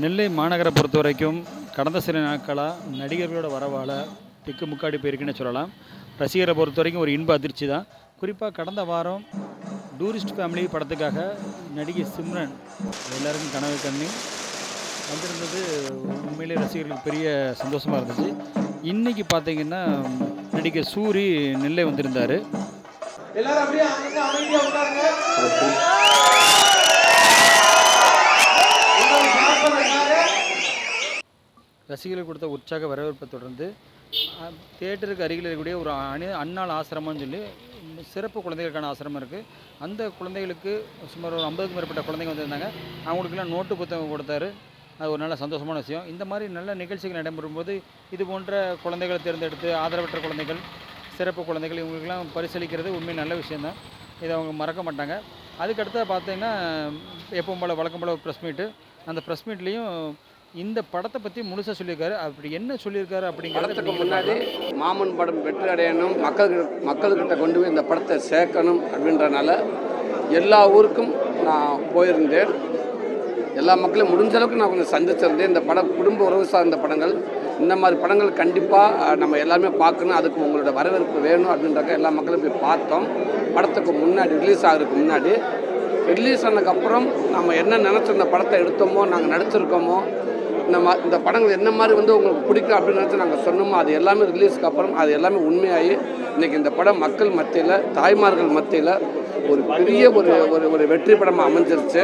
நெல்லை மாநகரை பொறுத்த வரைக்கும் கடந்த சில நாட்களாக நடிகர்களோட வரவால் திக்கு முக்காடி போயிருக்குன்னு சொல்லலாம். ரசிகரை பொறுத்த வரைக்கும் ஒரு இன்ப அதிர்ச்சி தான். குறிப்பாக கடந்த வாரம் டூரிஸ்ட் ஃபேமிலி படத்துக்காக நடிகை சிம்ரன் எல்லாருக்கும் கனவு கண்ணி வந்திருந்தது உண்மையிலே ரசிகர்களுக்கு பெரிய சந்தோஷமாக இருந்துச்சு. இன்றைக்கி பார்த்தீங்கன்னா நடிகர் சூரி நெல்லை வந்திருந்தார். எல்லாரும் அப்படியே அமைதியாக உட்காருங்க. ரசிகர்கள் கொடுத்த உற்சாக வரவேற்பை தொடர்ந்து தியேட்டருக்கு அருகில் இருக்கக்கூடிய ஒரு அன்னாள் ஆசிரமம்னு சொல்லி சிறப்பு குழந்தைகளுக்கான ஆசிரமம் இருக்குது. அந்த குழந்தைகளுக்கு சுமார் ஒரு 50க்கும் மேற்பட்ட குழந்தைங்க வந்திருந்தாங்க. அவங்களுக்கெல்லாம் நோட்டு புத்தகம் கொடுத்தாரு. அது ஒரு நல்ல சந்தோஷமான விஷயம். இந்த மாதிரி நல்ல நிகழ்ச்சிகள் நடைபெறும்போது இது போன்ற குழந்தைகளை தேர்ந்தெடுத்து ஆதரவற்ற குழந்தைகள், சிறப்பு குழந்தைகள் இவங்களுக்கெல்லாம் பரிசளிக்கிறது உண்மையை நல்ல விஷயந்தான். இதை அவங்க மறக்க மாட்டாங்க. அதுக்கடுத்து பார்த்தீங்கன்னா எப்பவும் போல் வழக்கம் போல் ஒரு ப்ரெஸ் மீட்டு. அந்த ப்ரெஸ் மீட்லேயும் இந்த படத்தை பற்றி முழுசாக சொல்லியிருக்காரு. அப்படி என்ன சொல்லியிருக்காரு அப்படிங்கிறதுக்கு முன்னாடி மாமன் படம் வெற்றி அடையணும், மக்கள்கிட்ட கொண்டு போய் இந்த படத்தை சேர்க்கணும் அப்படின்றனால எல்லா ஊருக்கும் நான் போயிருந்தேன். எல்லா மக்களையும் முடிஞ்ச அளவுக்கு நான் கொஞ்சம் சந்திச்சிருந்தேன். இந்த படம் குடும்ப உறவு சார்ந்த படங்கள், இந்த மாதிரி படங்கள் கண்டிப்பாக நம்ம எல்லாருமே பார்க்கணும், அதுக்கு உங்களோட வரவேற்பு வேணும் அப்படின்றக்க எல்லா மக்களும் போய் பார்த்தோம். படத்துக்கு முன்னாடி ரிலீஸ் ஆகிறதுக்கு முன்னாடி, ரிலீஸ் ஆனதுக்கப்புறம் நம்ம என்ன நினச்ச இந்த படத்தை எடுத்தோமோ, நாங்கள் நடிச்சிருக்கோமோ, இந்த படங்கள் என்ன மாதிரி வந்து உங்களுக்கு பிடிக்கும் அப்படின்னு நினச்சி நாங்கள் சொன்னோமோ அது எல்லாமே ரிலீஸ்க்கு அப்புறம் அது எல்லாமே உண்மையாகி இன்றைக்கி இந்த படம் மக்கள் மத்தியில், தாய்மார்கள் மத்தியில் ஒரு பெரிய ஒரு வெற்றி படமாக அமைஞ்சிருச்சு.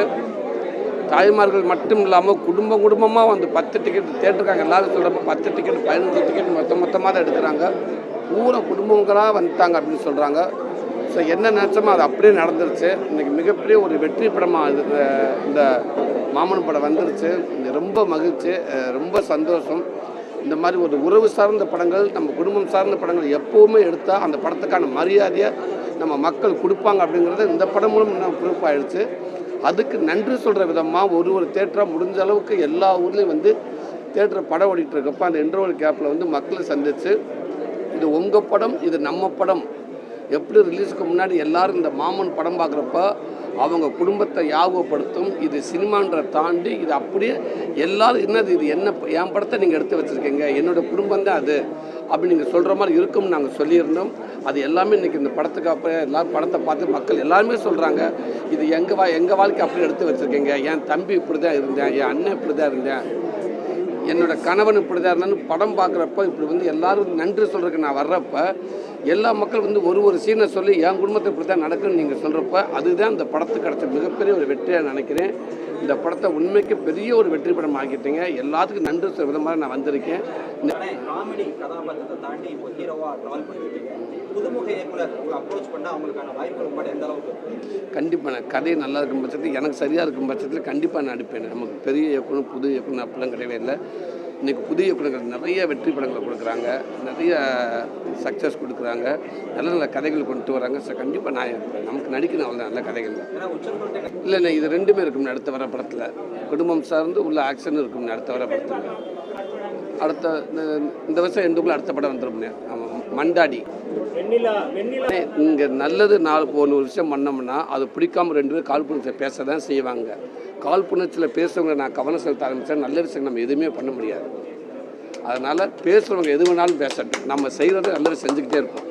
தாய்மார்கள் மட்டும் இல்லாமல் குடும்பமாக வந்து 10 டிக்கெட் தேட்டருக்காங்க. எல்லாரும் சொல்கிறப்ப 10 டிக்கெட் 15 டிக்கெட் மொத்தமாக தான் எடுக்கிறாங்க. பூரா குடும்பங்களாக வந்துட்டாங்க அப்படின்னு சொல்கிறாங்க. ஸோ என்ன நினச்சோமோ அது அப்படியே நடந்துருச்சு. இன்றைக்கி மிகப்பெரிய ஒரு வெற்றி படமாக இந்த மாமன் படம் வந்துருச்சு. ரொம்ப மகிழ்ச்சி, ரொம்ப சந்தோஷம். இந்த மாதிரி ஒரு உறவு சார்ந்த படங்கள், நம்ம குடும்பம் சார்ந்த படங்கள் எப்போவுமே எடுத்தால் அந்த படத்துக்கான மரியாதையை நம்ம மக்கள் கொடுப்பாங்க அப்படிங்கிறது இந்த படம் மூலம் நம்ம ப்ரூஃப் ஆகிடுச்சு. அதுக்கு நன்றி சொல்கிற விதமாக ஒரு தேட்டராக முடிஞ்ச அளவுக்கு எல்லா ஊர்லேயும் வந்து தேட்டரை படம் ஓடிட்டு இருக்கப்போ அந்த இன்டர்வல் கேப்பில் வந்து மக்களை சந்தித்து இது உங்கள் படம், இது நம்ம படம், எப்படி ரிலீஸுக்கு முன்னாடி எல்லோரும் இந்த மாமன் படம் பார்க்குறப்ப அவங்க குடும்பத்தை ஞாபகப்படுத்தும். இது சினிமான்ற தாண்டி இது அப்படியே எல்லோரும் என்னது இது என்ன என் படத்தை நீங்கள் எடுத்து வச்சுருக்கீங்க, என்னோடய குடும்பம் தான் அது அப்படி நீங்கள் சொல்கிற மாதிரி இருக்கும்னு நாங்கள் சொல்லியிருந்தோம். அது எல்லாமே இன்றைக்கி இந்த படத்துக்கு அப்புறம் எல்லோரும் படத்தை பார்த்து மக்கள் எல்லாருமே சொல்கிறாங்க, இது எங்கள் வாழ்க்கை அப்படி எடுத்து வச்சுருக்கீங்க, என் தம்பி இப்படி தான் இருந்தேன், என் அண்ணன் இப்படி தான் இருந்தேன், என்னோடய கணவன் இப்படி தான் இருந்தான்னு படம் பார்க்குறப்ப இப்படி வந்து எல்லோரும் நன்றி சொல்கிறதுக்கு நான் வர்றப்ப எல்லா மக்கள் வந்து ஒரு சீனை சொல்லி என் குடும்பத்தை இப்படி தான் நடக்குன்னு நீங்கள் சொல்கிறப்ப அதுதான் இந்த படத்துக்கு கிடச்ச மிகப்பெரிய ஒரு வெற்றியாக நினைக்கிறேன். இந்த படத்தை உண்மைக்கு பெரிய ஒரு வெற்றி படம் ஆக்கிட்டீங்க. எல்லாத்துக்கும் நன்றி சொல்கிற விதமாக நான் வந்திருக்கேன். காமெடி கதாபாத்திரத்தை தாண்டி இப்போ ஹீரோவாக ட்ராவல் பண்ணியிருக்கீங்க. புதுமுக இயக்குனர் அப்ரோச் பண்ணால் அவங்களுக்கான வாய்ப்புகள் உங்களோட எந்த அளவுக்கு? கண்டிப்பாக நான் கதை நல்லா இருக்கும் பட்சத்தில், எனக்கு சரியாக இருக்கும் பட்சத்தில் கண்டிப்பாக நான் நடிப்பேன். நமக்கு பெரிய இயக்குனர் புது இயக்குனர் அப்படிலாம் கிடையவே இல்லை. இன்றைக்கி புதிய இயக்குனர்கள் நிறைய வெற்றி படங்களை கொடுக்குறாங்க, நிறைய சக்ஸஸ் கொடுக்குறாங்க, நல்ல நல்ல கதைகள் கொண்டு வராங்க. ஸோ கண்டிப்பாக நான் நமக்கு நடிக்கணும் அவ்வளோ நல்ல கதைகள் இல்லை. இது ரெண்டுமே இருக்கும்னு அடுத்த வர படத்தில், குடும்பம் சார்ந்து உள்ள ஆக்ஷன் இருக்கும்னு அடுத்த வர படத்தில். அடுத்த இந்த வருஷம் எண்டுக்குள்ள அடுத்த படம் வந்துடும். ஆமாம், மண்டாடி. இங்கே நல்லது 4 விஷயம் பண்ணோம்னா அது பிடிக்காமல் 2 பேர் காழ்ப்புணர்ச்சியில் பேச தான் செய்வாங்க. காழ்ப்புணர்ச்சியில் பேசுகிறவங்க நான் கவனம் செலுத்த ஆரம்பித்தா நல்ல விஷயம் நம்ம எதுவுமே பண்ண முடியாது. அதனால் பேசுகிறவங்க எது வேணாலும் பேசட்டும், நம்ம செய்கிறத நல்லது செஞ்சுக்கிட்டே இருப்போம்.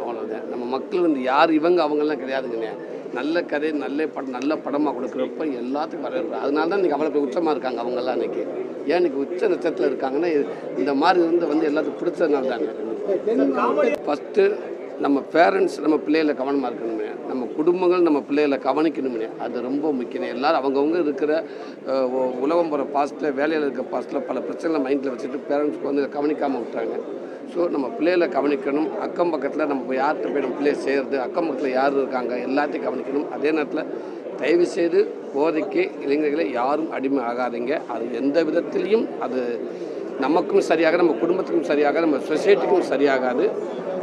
அவ்வளோதான். நம்ம மக்கள் வந்து யார் இவங்க அவங்கெல்லாம் கிடையாதுங்கண்ணே. நல்ல கதை நல்ல படமாக கொடுக்குறப்ப எல்லாத்துக்கும் வரவேற்பு. அதனால தான் இன்றைக்கி அவ்வளோ உச்சமாக இருக்காங்க அவங்கெல்லாம். இன்றைக்கி ஏன் இன்றைக்கி உச்ச நட்சத்திரத்தில் இருக்காங்கன்னா இந்த மாதிரி வந்து எல்லாத்துக்கும் பிடிச்சதுனால தாங்க. ஃபஸ்ட்டு நம்ம பேரண்ட்ஸ் நம்ம பிள்ளைகளை கவனமாக இருக்கணுமே, நம்ம குடும்பங்கள் நம்ம பிள்ளைகளை கவனிக்கணுமே, அது ரொம்ப முக்கியம். எல்லோரும் அவங்கவுங்க இருக்கிற உலகம் போகிற பாஸ்ட்டில், வேலையில் இருக்கிற பாஸ்ட்டில் பல பிரச்சனைகளை மைண்டில் வச்சுட்டு பேரண்ட்ஸ்க்கு வந்து கவனிக்காமல் விட்டுறாங்க. ஸோ நம்ம பிள்ளைகளை கவனிக்கணும். அக்கம் பக்கத்தில் நம்ம யார்கிட்ட போய் நம்ம பிள்ளையை செய்கிறது, அக்கம் பக்கத்தில் யார் இருக்காங்க எல்லாத்தையும் கவனிக்கணும். அதே நேரத்தில் தயவுசெய்து போதைக்கு இளைஞர்களை யாரும் அடிமை ஆகாதீங்க. அது எந்த விதத்திலையும் அது நமக்கும் சரியாக, நம்ம குடும்பத்துக்கும் சரியாக, நம்ம சொசைட்டிக்கும் சரியாகாது.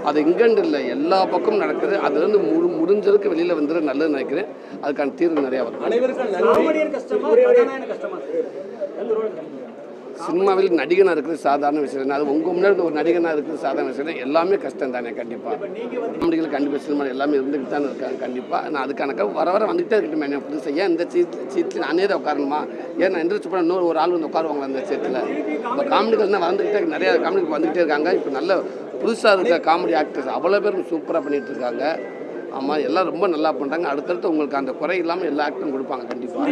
அது இங்கேண்டு இல்லை, எல்லா பக்கமும் நடக்குது. அதுலேருந்து முடிஞ்சதுக்கு வெளியில் வந்துட நல்லதுன்னு நினைக்கிறேன். அதுக்கான தீர்வு நிறையா வரும். சினிமாவில் நடிகனாக இருக்கிறது சாதாரண விஷயம். அது உங்கள் முன்னாடி ஒரு நடிகனாக இருக்கிறது சாதாரண விஷயம். எல்லாமே கஷ்டம் தானே. கண்டிப்பாக காமெடிகள் கண்டிப்பாக சினிமா எல்லாமே இருந்துக்கிட்டு தானே இருக்காங்க. கண்டிப்பாக நான் அதுக்கான வர வந்துகிட்டே இருக்கட்டும். என்ன புதுசாக ஏன் இந்த சீட்டில் நானே தான் உட்காரணுமா? ஏன் நான் எந்திரிச்சு போனால் இன்னொரு ஆள் வந்து உட்காருவாங்களா அந்த சீட்டில்? இப்போ காமெடிகள் தான் வந்துக்கிட்டே நிறையா காமெடிகள் வந்துக்கிட்டே இருக்காங்க. இப்போ நல்ல புதுசாக இருக்க காமெடி ஆக்டர்ஸ் அவ்வளோ பேர் சூப்பராக பண்ணிகிட்டு இருக்காங்க. ஆமாம், எல்லாம் ரொம்ப நல்லா பண்ணுறாங்க. அடுத்தடுத்து உங்களுக்கு அந்த குறை இல்லாமல் எல்லா ஆக்டரும் கொடுப்பாங்க கண்டிப்பாக.